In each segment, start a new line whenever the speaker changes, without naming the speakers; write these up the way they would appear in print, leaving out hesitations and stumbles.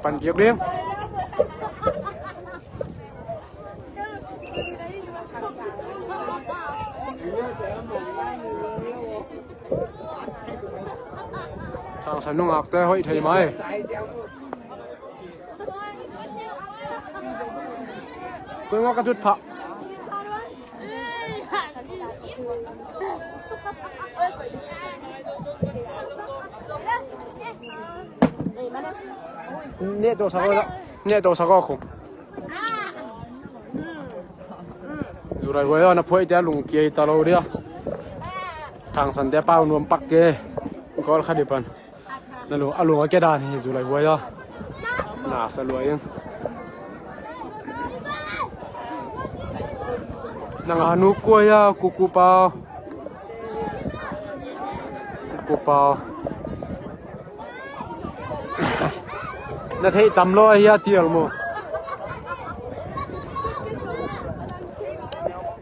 ปั่นเกียบเลี้ยงทางสนุกอักแต่ห้อยไทยไหมเพิ่งว่ากระทุดผักเนี่ยตัวสักก็เนี่ยตัวสักก็คงอยู่ไรเว้ยนะพ่อไอ้เจ้าลุงเกียร์ตลอดเดียวทางสันเดียเป้านวมปักเกย์ก็ขัดดิบันนั่นลุงลุงก็แกด่านี่อยู่ไรเว้ยน่าสลวยยังนางหนูกลัวยากูเปล่าน่าเที่ยตำล้อยาเที่ยวมั้ง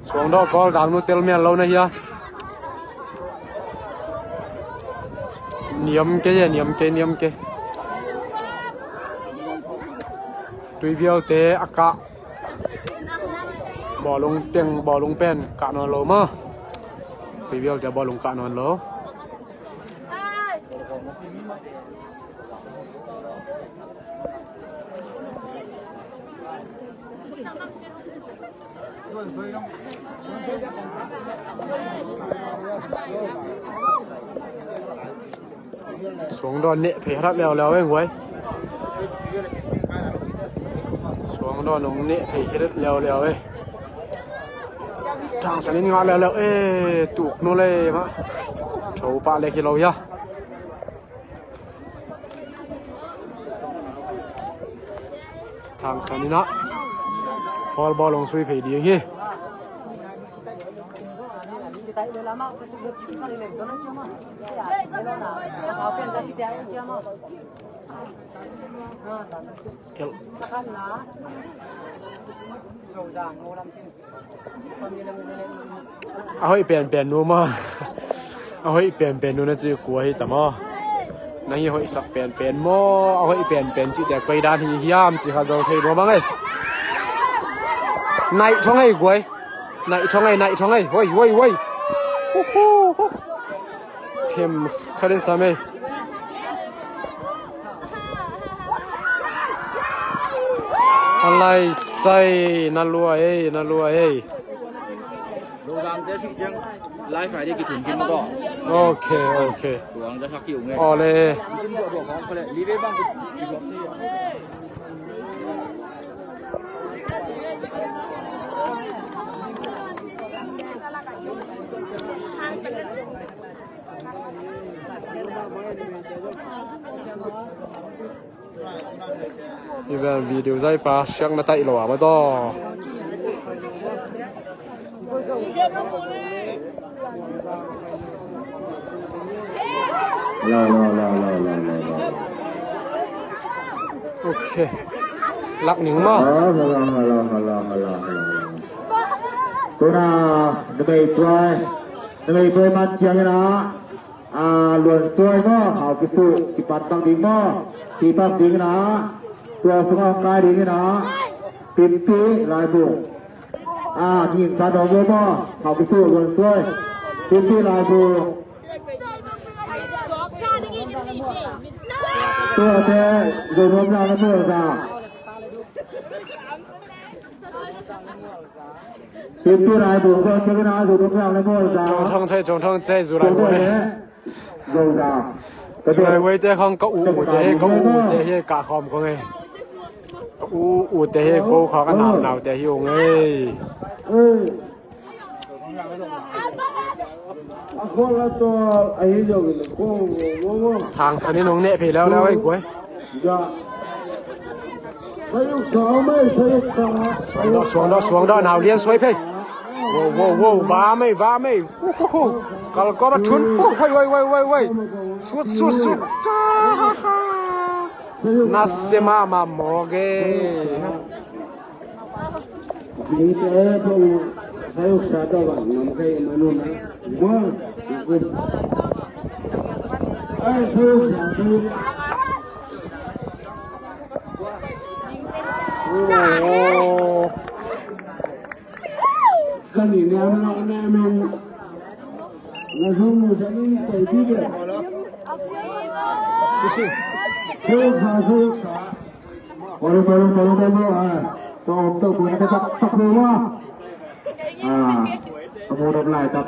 สวงดอกก็ดังนู้เตลเมียนเราเนี่ยเนียมเกยตุยเวียวเตะอากาบ่อลงเตียงบ่อลงเป็นกะนอนโลมาตุยเวียวเตะบ่อลงกะนอนโลสวงดอนเนะเพรัดแล้วเองเว้ยสวงดอนลงเนะเพรัดแล้วเว้ยทางสันนิษฐานแล้วตุกโนเลยมะโฉปะเลยกิโลยะทางสันนิษฐานฟอลบอลลงซุยเพดีอย่างงี้เอาให้เปลี่ยนนูมาเอาให้เปลี่ยนนูนะจีกลัวให้แต่มานั่งให้สักเปลี่ยนโมเอาให้เปลี่ยนจีแต่ไปด้านที่ยามจีเขาจะเทนัวบ้างไงนายช่องให้กวยนายช่องให้เว้ยเทมคาเดนซาเมอะไรใส่นาลัว
โรงแรมเดซิจังไลฟ์ไฟได้กี่ถุงกินมาก่อน
โอเค
หลวงจะชักกิ่วไง
อ๋อเลย
กินบวกของเขาเลยรีเวบ้างกี่ช็อปซี่
นี่เป็นวิดีโอใจปะเสียงมาไต่หล่อมาต่อโอเคลักหนึ่งมา
ตัวน่ะจะไปช่วยมันเชียงนะหลวนช่วยมั้งเอากิปุกิปัดตังดิ้งมั้งกิปัดดิ้งนะตัวสมองกายดิ้งนะปิ่นปีลายบุกยิงสาดอกมั้งเอากิปุหลวนช่วยปิ่นปีลายบุกตัวเจ้โดนรวมแล้วนะเมื่อจ้าปิ่นปีลายบุกก็เชื่อนะโดนรวมแล้วนะเมื่อจ้า
จงท่องใจสุรายเว้ยสุรายเว้ยแต่ของก็อูแต่ให้กะคอมก็ไงอูแต่ให้กูขอกันหนาวแต่หิวไงทางสนิทนงเนะเพแล้วไอ้กวยสวงดอหนาวเลี้ยงสวยเพว้าวว้าไม่กลก็มาทุนว้ยสุดจ้านัสเซมาโมเก
นี่เจ้าผู้สายชาดาวน้ำใจมนุษย์มั้งไอ้สาย
โอ้
kan ni dia nak men langsung jadi pergi ke
Isi.
Susah. Baru ah. Untuk punya tak semua. Kemudian lai tak.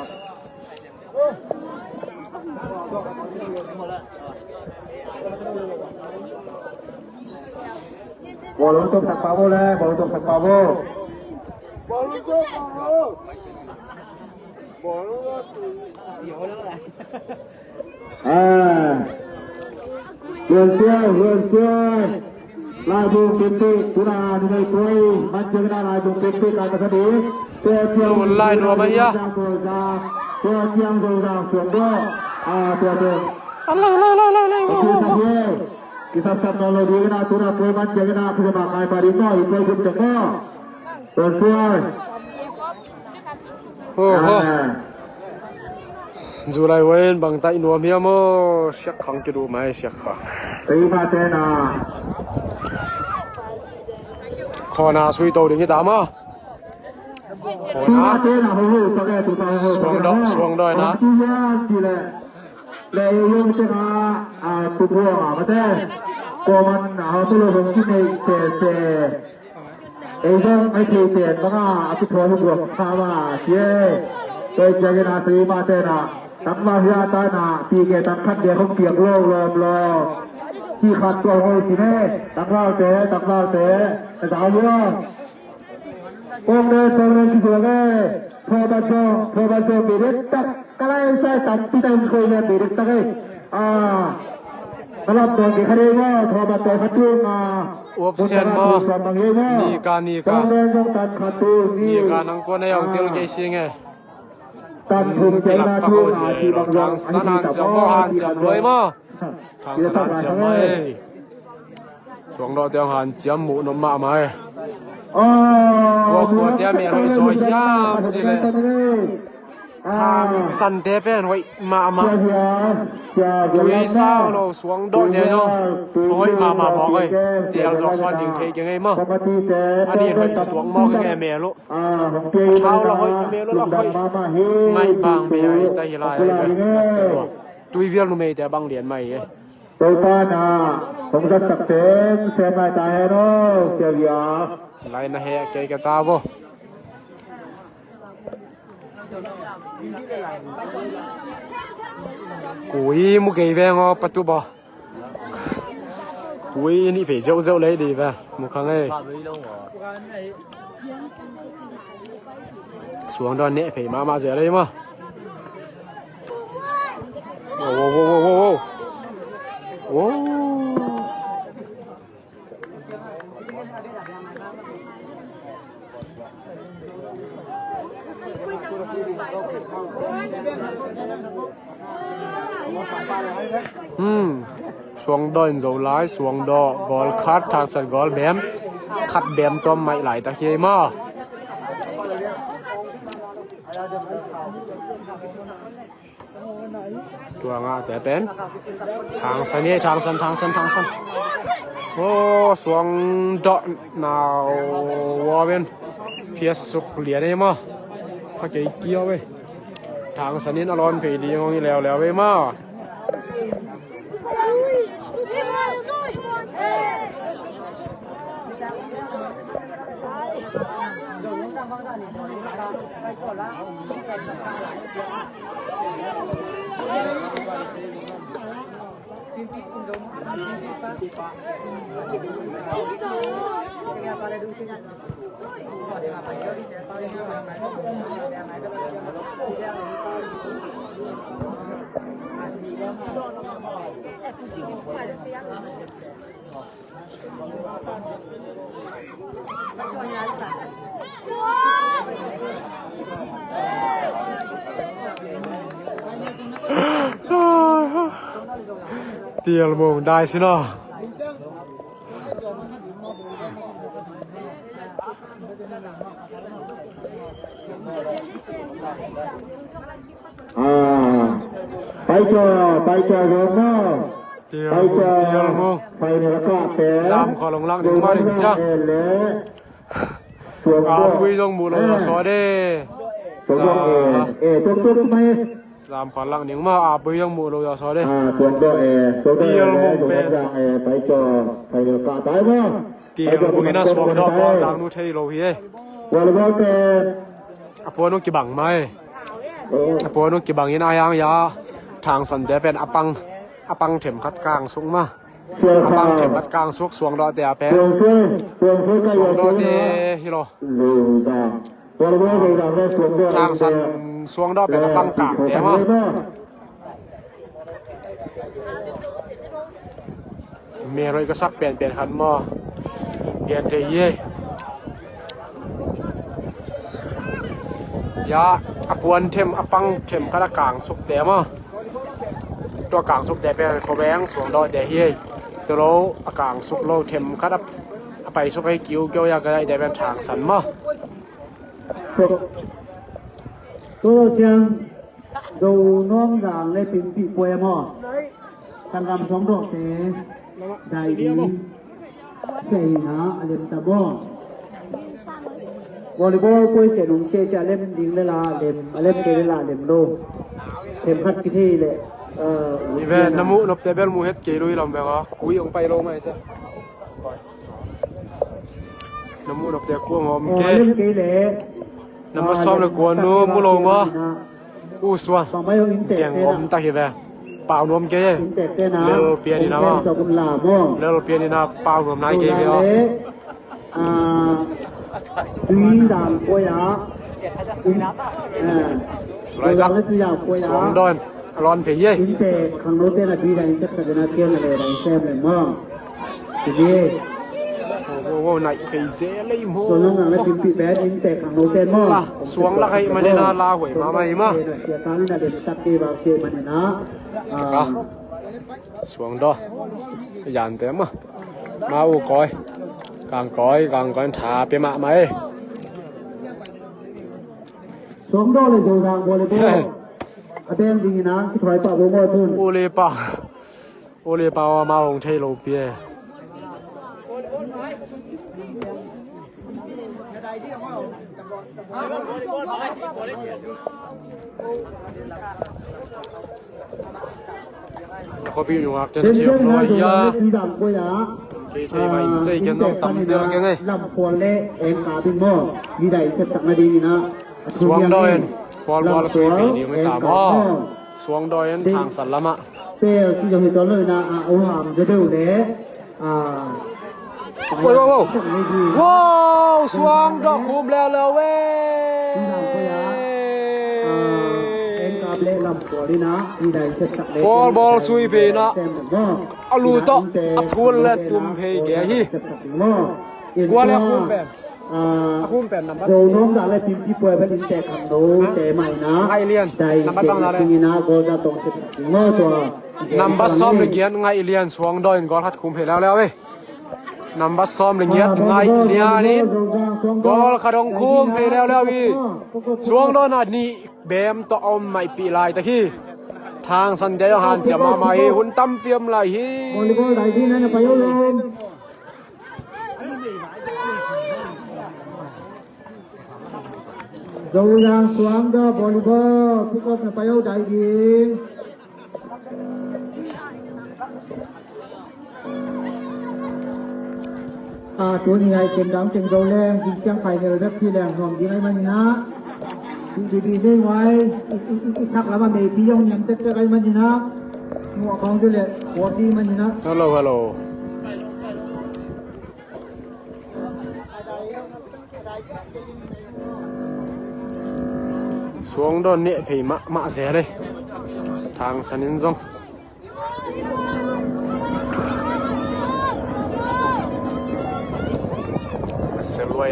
Bola untuk sepak bola, bola untuk sepak bola. Huyền xuôi lại vùng kiến tị chúng ta đi đây cuối bắt chân ra lại vùng kiến tị lại có đi tiêu chiang
lại đùa bây giờ
tiêu chiang rồi ra xuống đó tiêu kita teknologi kita turun cuối bắt chân ra kita pakai padi ko itu juga ko huyền xuôi
dù lại quên bằng tay nuông hiếm mơ siết khăng cái đủ máy siết khăng
tí ba tên
khó nào suy tàu đến cái tám á khó nào xuống đôi nè
lệ用这个不多嘛，不对，我们好多人去那种ไอ้ที่เปลี่ยนมันก็ที่ทัวร์บวกข้าว่าเจ้โดยใจนาสีมาเต้นตั้งมาพิจารณาปีเกตั้งคัดเดียวเขาเปียกโลกลมรอที่ขัดตัวโอยสิเน่ตั้งว่าเตะแต่สาวเยอะโองเดินที่ตัวเน่พอบันโจปีเด็กตักก็เลยใส่ตัดที่ใจมันเคยเนี่ยปีเด็กตักเลยสำหรับตัวกี่คดีว่าพอบันโจขัดตัวมา
Option mo ni ka nang ko na yung til kay singe tilak pa ko si thang sanan cham mo han cham loi mo thang sanan cham mai xuống đó tiếng hàn chém mũ nó mạ mai của tia mẹ rồi rồi ya chỉ là thang săn thế bên vậy mạ đuôi sao nó xuống độ thế nó ôi mà bỏ cái tiền dọc xoan đình thế cái ngay mà anh đi vậy xuống mò cái nghe mẹ luôn thao là hơi mẹ luôn là hơi ngay bằng mẹ ấy tay lại tuy viên nó mẹแต่bằng điện mày ấy
tôi ta không rất tập xem lại tài nó kiểu gì
lại là hè cái ta vô cúi một cái ve ngó bắt tu bò cúi ní phải dâu lấy đi về một khang ấy xuống đó nè phải mà rẻ đây mà ô xuống đòn dầu lái xuống đò gol khát thang sân gol bém khát bém tôm mày lại ta kia mà tua ngà té bén thang sân này thang sân ô xuống đọ nào qua bên phía sục liền đây mà phát cái kia vậy thang sân này nó lon phải đi ngon như lèo vậy mà tiền mồm đai xí nó
bay cho rồi nó ไปเจอไปในระดับแต่
Sam ko long lang ding ma ding cha.
ส่วนก็
Pui dong mu lo so de.
ส่วนก็ตุ๊กไหม
Sam ko lang ding ma pui dong mu lo so de.
ส่วนก็ส่วนก็ไปเจอไปในระดับตายมั้ง
Ti mu ina suang do ko dang nu thei lo hi e.
วันละแต่
Apo nu ki bang mai. Apo nu ki bang in ayang ya. Thang san de pen apang them khat kang sung ma.
ส่วน
Apang them khat kang suk suang do te a pe.
ส่วนก็
Suang do te hi lo.
รู้จักวันละรู้จักได้ส่วนก็
Thang san suang do pen apang kang te ma. Me roi ko sak pen khat mo. Pian te ye. Ya apuan them apang them khat kang suk te ma. ตัวกลางสุกแต่เป็นโคแบงสวงดอแต่เฮียตัวเราอากลางสุกโลเทมคัดไปสุกให้กิ้วเกี่ยวยากได้แต่เป็นทางสันมา
ตัวจังดูน้องด่างเลยเป็นปีป่วยมั้งตั้งคำสองดอกเตะได้ดีเสียนะเล่นตะบ้องวอลเลย์บอลป่วยเสียหนุ่มเชี่ยจะเล่นดิ้งเลยล่ะเล่นเกเลยล่ะเล่นโลเทมคัดกี่ที่เลย
นี่เว้น้ำมูนบเตเบลมูเฮ็ดเกลุยลำแบบว่าคุยองไปโลไหมจ๊ะน้ำมูนบเตกัวงอมเกน้ำมาซ้อมเลยกวนนู้มูลงวะอู้สวนเตียงอมตาเหี้ยเปล่านวมเกเลือเปียนี่นะวะเลือเปียนี่นะเปล่านวมนายเกไปอ่ะไรจ๊ะสวงดอนร้อนเพียร์
อินเตะขังโน้ตเตนะดีได้อินเตะขนาดเกี่ยวอะไรได้เซฟเลยมั้งทีนี้
โอ้โหนายเพียเซเลยมั้ง
ส่วนน้องอะไรพิมพ์ปีแปดอินเตะขังโน้ตเตมั้ง
สวงละใครมาเนี่ยนะลาหวยมาไหมมั้ง
เสียการนี่นะเด็กตัดที่บางเสียมันเนี่ยนะ
สวงดอยันเต็มมั้งมาอูก้อยกางก้อยถาเปียมาไหม
สวงดอเลยโจทางบอลเลยอาเดนดีนะที่ถอยปากวงบอลทุน
โอเลปามาลงเทโลเปียเขาพี่อยู่ครับจะเชี่ยวน้อยยาใช่ไหมใจกันต้องต่ำเดียวกันไง
ลำพวนเล่เอ็นขาบินโม่ดีได้เสร็จสักนาทีนะ
สวงดอยฟอลบอลสวยปีนี้ไม่ตามอ๋อสวงดอยทางสันละมะ
เต้ที่จะเห็นตอนเลยนะเอาหามจะดูเด้
ว้าวสวงดอกคุมแล้วเว้ยฟอลบอลสวยปีนะอาลูโตอับกุลและตุ่มเพย์แกฮีกัวแล้วคุมเป็นคุมเป็นนับบัตร
โดน้องอะไรพิมพ์ที่ป่วยเป็นแต่คำโน้แต่ใหม่นะ
ไงเลียนนับบัตรต้องอะไร
นี่นะก็จะต้องสิบเมื่อตัว
นับบัตรซ้อมเลยเกียรไงเลียนสวงดอยก็ทัดคุมเพย์แล้วเว้ยนับบัตรซ้อมเลยเกียรไงเลียนี่ก็ขัดองคุมเพย์แล้วพี่สวงดอยน่ะนี่เบมต่ออมไม่ปีลายตะกี้ทางสัญญาหันจะมาใหม่หุ่นตั้มเปียมไหลฮี
บอลไหลที่นั่นไปโยนดูยังสวมก็บอลบอลทุกคนไปโยนได้ยิงตัวนี้ไงเก่งดังเก่งโรแรงยิงจังไปในระดับที่แรงห่วงยิงให้มันนะดีได้ไว้อีกทักแล้วมันไม่พี่ยงยังเตะอะไรมันนะหัวของตัวเล็กหัวดีมันนะ
ฮัลโหลสวงโดนเนี่ยผีมะเสียเลยทางสนินซง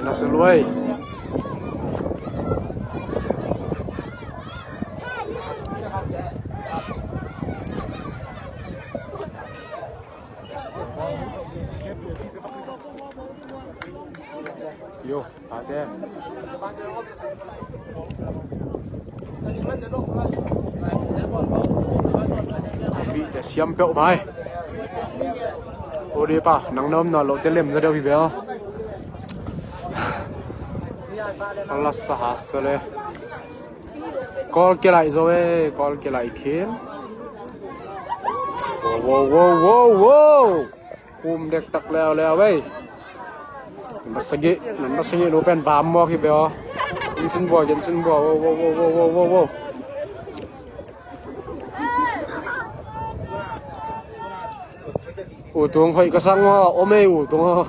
น่าสลวยโย่อาเต้พี่จะเสียมเปล่าไป đi pa nang nom nó lộ tên lem ra đâu thì béo Allah sahas le call kia lại rồi call kia lại khiến wow kum dek tak leo wey masagi no pen bam mo ki béo Jensen bo wow tung hoi ka sang o me tung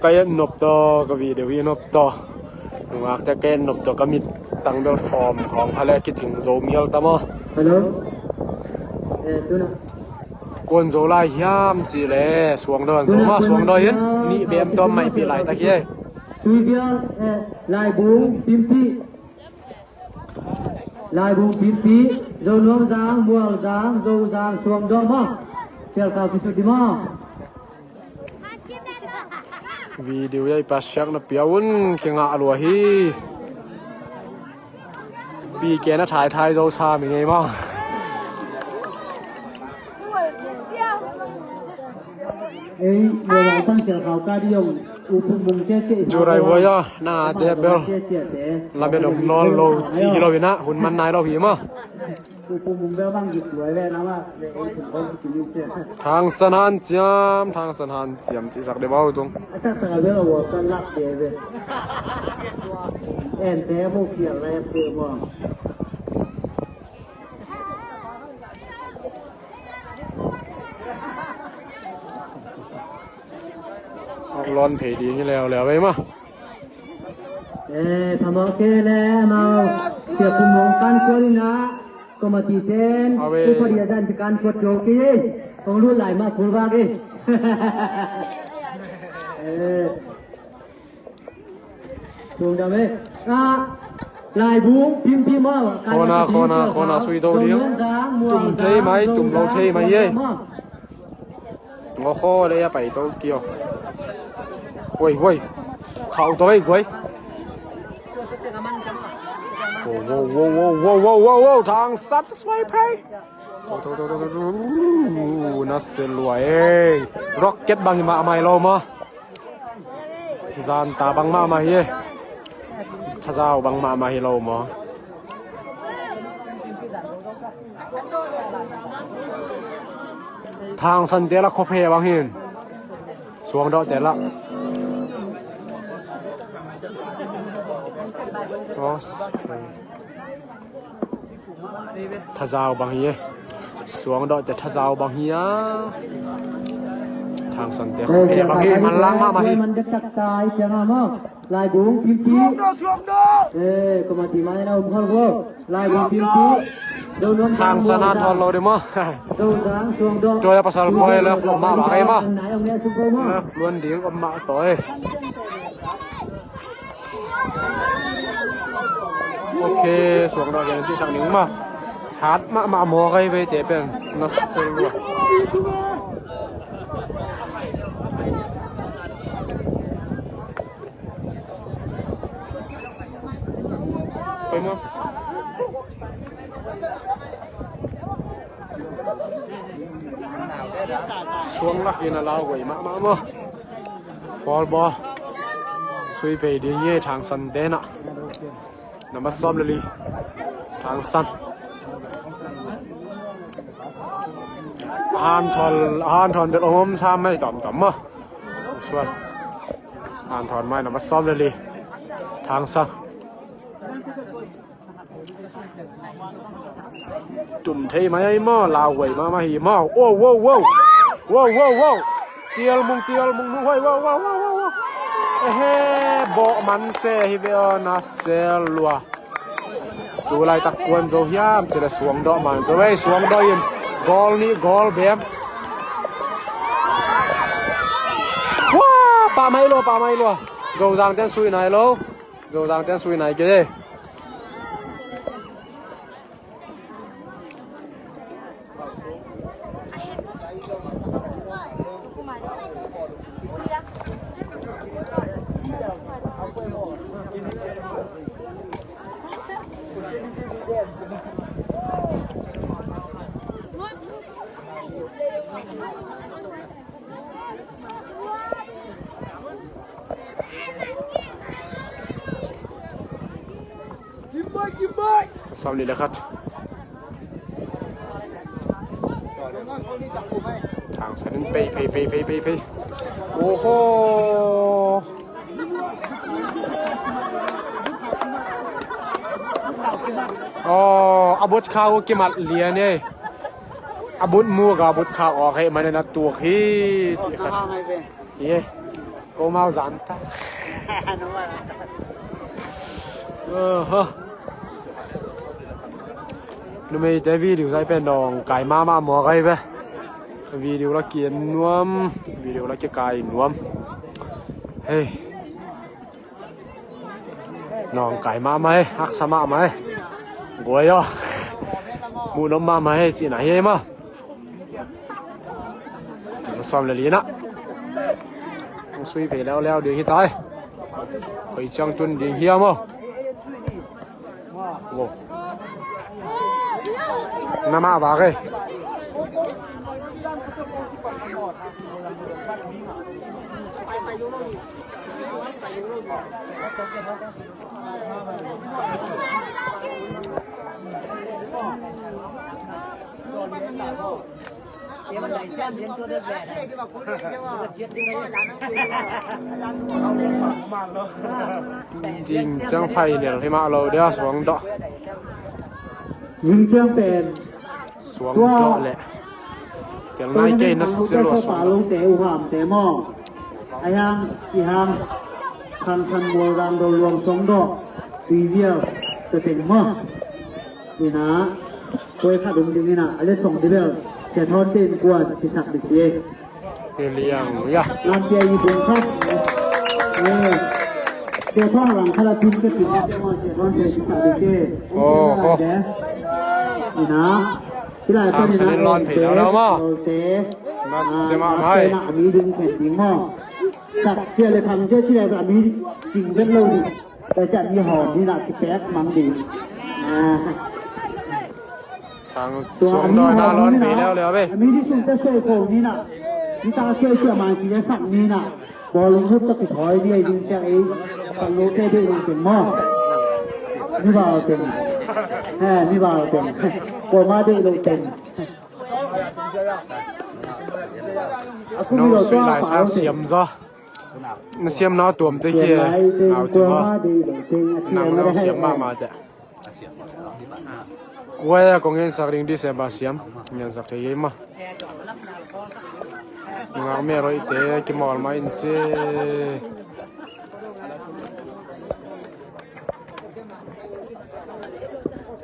cái nộp to cái gì đều nộp to đúng không? Cái nộp to cái mít tăng được xómของพระและคิดถึงโซเมียลตามอ่ะ
Hello
กวนโซลายยามจีแลสวงเดินโซมาสวงเดินนี่เบมตัวใหม่ปีไหลตะเคีย
Tuy bien lại buông phim phi lại buông phim phi dầu nuông giang buông giang dầu giang xuống đó mà theo cao kỹ thuật đi mà
video ya pasyak na piaun kenga alwa hi pi ke na thai zo sa mi ngai ma
ấy người lại tăng theo cao ca đi ông
jurai waya na te bel la be dom non lo chi kilo bina hun man nai lo hi ma thang sanan chiam chi sak de bau tung
em thế vô kiểu là em tự mà
ร้อนเพดีนี่แล้วไปมา
ทำโอเคแล้วมาเสียคุมวงการกวนนะก็มาตีเส้นผู้ปฏิบัติการกดโจกีต้องรู้หลายมาพูดว่ากี่ถูกจังไหมลายบุ้งพิมพ์มา
โคนาสุยโตเดียวตุ่มเทไหมตุ่มเราเทไหมเย่งอข้อเลยไปโตเกียวเว้ยเข้าตัวไปเว้ยโว้ทางซับสวยเพย์น่าเสียรวยร็อกเก็ตบางหิมะมาให้เรามาจานตาบางมาเย่ถ้าเจ้าบางมาให้เรามาทางสันเดละคบเพย์บางหินสวงดอกแต่ละถ้าเจ้าบางเย่สวงดอกแต่ถ้าเจ้าบางเฮียทางสันเดละคบเพย์บางหินมันล้างมาหิ
มันจะจักตายเสียงมาลายบุ้งพิมพ์สวงดอกก็มาตีมาให้เราพ่อพ่อลายบุ้งพิมพ์
ทางสนานทอนเราได้มั้ยโดยภาษาพอยแล้วมาบากไอ้มั้ยล้วนดีก็มาต่อยโอเคสวงดอกอย่างที่สั่งหนึ่งมาหาดมาหมอไกไปเตะเป็นนัสเซลวไปมั้ยช่วงลักยินเราไว้มาฟอลบอลสวยไปดีเย่ทางสันเดน่ะน้ำมันซ้อมเลยทางสันฮานทอนเดือดอมซ้ำไม่ต่ำมั้งส่วนฮานทอนไม่น้ำมันซ้อมเลยทางสันตุ่มเทไหมไอ้หม้อลาวไว้มาหีหม้อโอ้เตียลมุงนู้ห้อยว้าวเฮ้บ่มันเซ่ฮิเวอนาเซลัวดูลายตะกวนโจยามจะได้สวงดอกมันจะไว้สวงดอกยินกอลนี่กอลเบียมว้าป่าไม้ลัวโจจางเต้นซุยไหนโลโจจางเต้นซุยไหนเก๋ ซ้อมนี่แหละครับทางสันไปโอ้โหอ๋ออาบุตข้าวกิมัดเลียเนี่ยอาบุตมูกับอาบุตข้าวออกให้มันในตัวขี้จิครับเย่โอมาจันตาฮะนู่นไม่ได้วิดีโอใช้เป็นดองไก่มาหมอไก่ไปวิดีโอละเกียนนวมวิดีโอละเกียไก่นวมเฮ้ยน้องไก่มาไหมฮักสมาไหมกวยอ่ะมูน้ำมาไหมจีน่าเฮ้ยมาซ้อมเลยนะต้องซุยไปแล้วเดี๋ยวที่ตายไปจังตุนเดี๋ยวเฮียมั้งโว้น้ำมาบ้าเลยจริงจังไฟเนี่ยให้มาเราเดี๋ยวสวงดอก
ยิงเชียงเป็น
สวงดอกแหละเดี๋ยวไล่เกณฑ์นักเสือสวง
ลงเตะอุหามเตะหม้อไอ้ยังกี่หางคันบัวรังโดยรวมสองดอกปีเดียวจะเป็นหม้อนี่นะโดยขาดงจริงนี่นะอะไรส่งที่เดียวแค่ทอดเส้นกวนที่สักดิเจ
เลี้ยงยะ
ลำเจียญี่ปุ่นครับเจ้าพ่อหลังคาราทุนก็ถึงจะมาเจ้าพ่อเจ้าที่สักดิเจ
โอ้โห
นี่นะที่ไรก็นี่นะเตะ
มาเสมาไหม
มีดึงแผ่นดินหม้อสักเชื่อเลยทำเชื่อที่ไรแบบนี้จริงเป็นเลยแต่จะมีหอมนี่นะที่แป๊กมังดี
ทางสวงดอยหน้าร้อนปีแล้วเลยเว้ย
มีที่สุดจะช่วยโคนี่นะที่ตาช่วยมาที่จะสั่งนี่นะบอลลงทุบตะปิดถอยนี่ยิงจะไอ้ปังโลเต้ด้วยลงเป็นหม้อนี่บ่าวเป็นนี่บ่าวเป็นบอลมาด้วยลงเป็น
น้องสวยหลายสาวเสียมซะน่าเสียมน้าตัวมันตะเคียนเอาจริงวะนางน้องเสียมมาแต่กวยก็เงินสักริงดิเซบาเสียมเงินสักเทียมมางาเมรอยเตะกิมอลมาอินเจ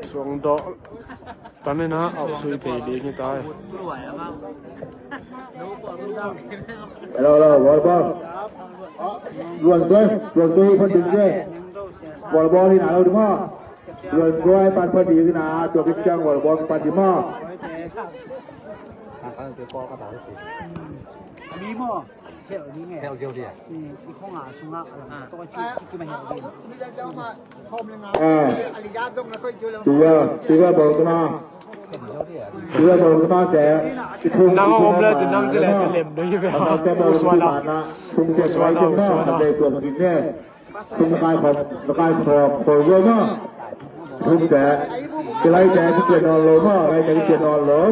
สวงดอกตอนนี้นะเอาซุยไปดีนี่ตาย
เราบอลรวนด้วยคนดึงด้วยบอลที่ไหนเราดูมั้งรวนด้วยปันพอดีที่ไหนตัวพิจังบอลปันดีมั้งมีมั้งเที่ยวนี้ไงเที่ยวเดียวที่ข้องสุนัขตัวที่มาเห็นดีมีเจ้ามาคอมเลยนะอริยาต้องแล้วก็อยู่แล้วตัวบอกมาตัวบอกมาแต่
นั่งผมเลยจะนั่งจะเล่นจะเล่นด้วยไปหาผู้สวรรค์ผู้สวรรค์
ตัวมันเนี่ยคุณกายขอบโผล่เยอะมากคุณแต่จะไล่แต่ที่เกิดนอนลงมั้งไล่แต่ที่เกิดนอนลง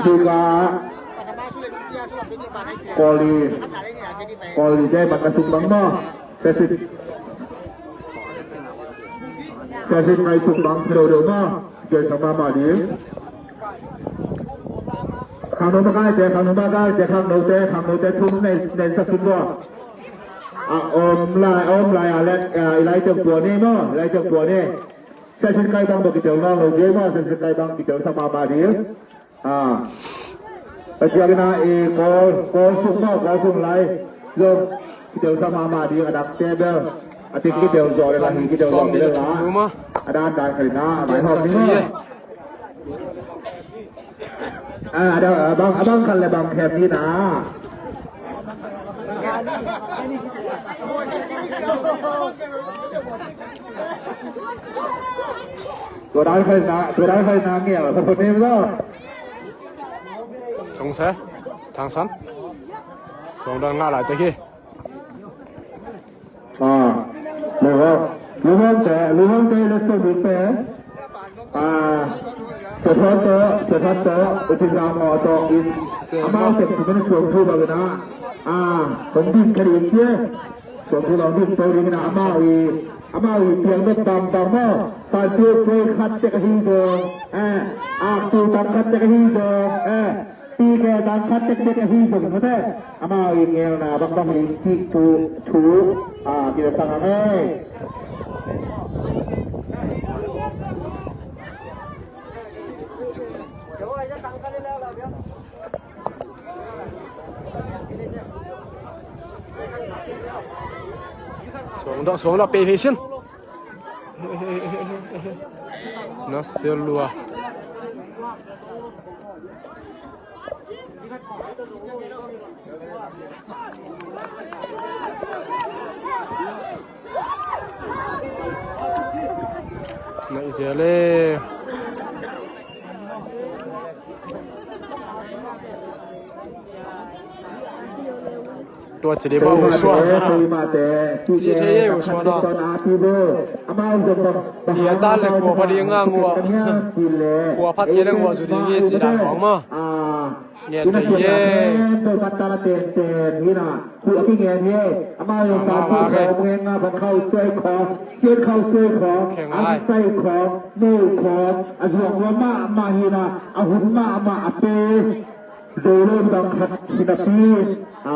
คือกากอลีได้บัตรกระสุนบังมั้งแต่สิในสุดบังเร็วๆมั้งเกิดสมามาดีข้างโน้นมาได้ข้างโน้นทุ่มในสักสุดบ่อมลายอะไรเจ้าตัวนี่มั้งอะไรเจ้าตัวนี่แต่สิใครบังบอกกิจวัตรเราเยอะมั้งสิใครบังกิจวัตรสมามาดีแต่เจ้าหน้าก็สุ่มไล่โยมกิจวัตรสมามาดีระดับเทเบิลอาทิตย์กิจวัตรจอดอะไรกิจวัตรจอดเลยละด้านขนาดน้าหมายความนี้เดี๋ยวบางคันเลยบางแคบนี้นะตัวได้ใครนะเงี้ยสักคนนี้มั้ง
ตรงเสทางสันสองดังหน้าหลายตะกี้
รู้ป่ะ แต่รู้ห้องแต่แล้วส่งไปเฉพาะตัวอุปกรณ์มอตัวอินอามาเสร็จถึงเป็นส่วนทุบเลยนะผมดิ้นคดีเชี่ยส่วนทุบเราดิ้นตัวนี้นะอามาอีเพียงไม่ตามหม้อตาช่วยช่วยคัดเจกฮีโดตูตามคัดเจกฮีโดตีแกตามคัดเจกฮีโดเหมือนกันอามาอีเงี้ยนะบางทีที่ถูกิจสังเกต
xuống đó pay patient nó siêu lùa này giờ lênตัวจะได้บ่ฮู้ชัวจีเทเยฮู้ชัวเนาะเดียตาเลยกลัวพอดีงางัวกลัวพัดเกดังวัวสุดีเงี้ยจีได้ของมาเนี่ยเทเยตัวปัตตาเตนี่นะผู้ที่เงี้ยเนี่ยอามาอยู่สามผู้ของเงี้ยนะบัดเข้าช่วยของเสียเข้าช่วยของอันใส่ของนู่ของอันหวงว่ามาฮีนะอาหุ่นมาอเปโดยเริ่มดังขัดสินาที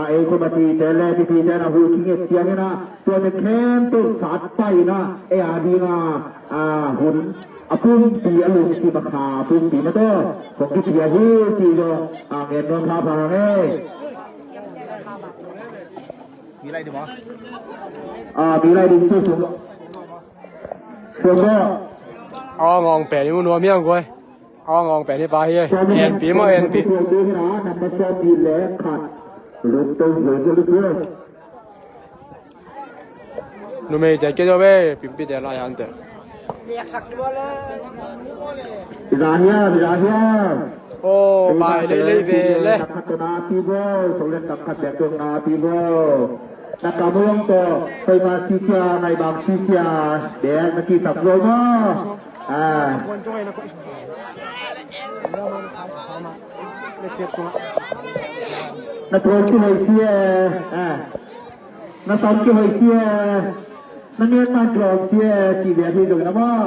เอกมาตีแต่แรกที่แต่นะหูที่เงี้ยเสียงนะตัวจะแค้นตัวสาดไปนะอาดีนะหุ่นพุ่งตีอารมณ์ที่มาขาพุ่งตีมาตัวของที่เสียหูที่จะเงินนนทาพาเนี่ยมีอะไรดีมั้ยมีอะไรดีสุดๆก็งองแปะนี่มันนัวเมี่ยงกูงองแปะนี่ปลาเฮ้ยเอ็นปีมั้งเอ็นปีนูไม่จะเกี่ยวกับปิ่มปิดเดี๋ยวลายอันเถอะพิลาเฮียโอ้ไปเลยเวเลยนักขัดนาทีโบส่งเล่นนักขัดแบบตรงนาทีโบนักการเมืองต่อไปมาซีเซียในบางซีเซียแดงมาที่สับโรมานักโทษที่ไม่เสียนักสอนที่ไม่เสียนักเรียนมันกรอบเสียที่เดียที่สุดนะมั้ง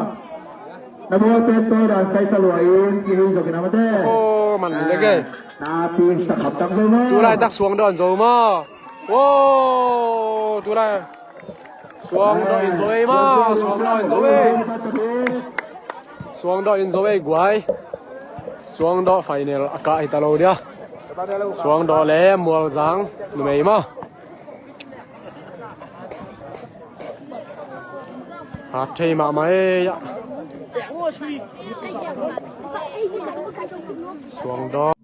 นักบวชเต็มตัวดันใส่สลวยที่สุดนะมั้งเด้โอ้มันเลยไงนาทีสักขับตั้งเลยมั้งตัวไรตักสวงดอนโซมาโอ้ตัวไรสวงดอนโซยมาสวงดอนโซยสวงดอนโซยกวยสวงดอนไฟเนลอากาศตลอดเดียสวงดอนเล่มัวจังนุ่มเอ๋มาหาเทมาไหมสวงดอน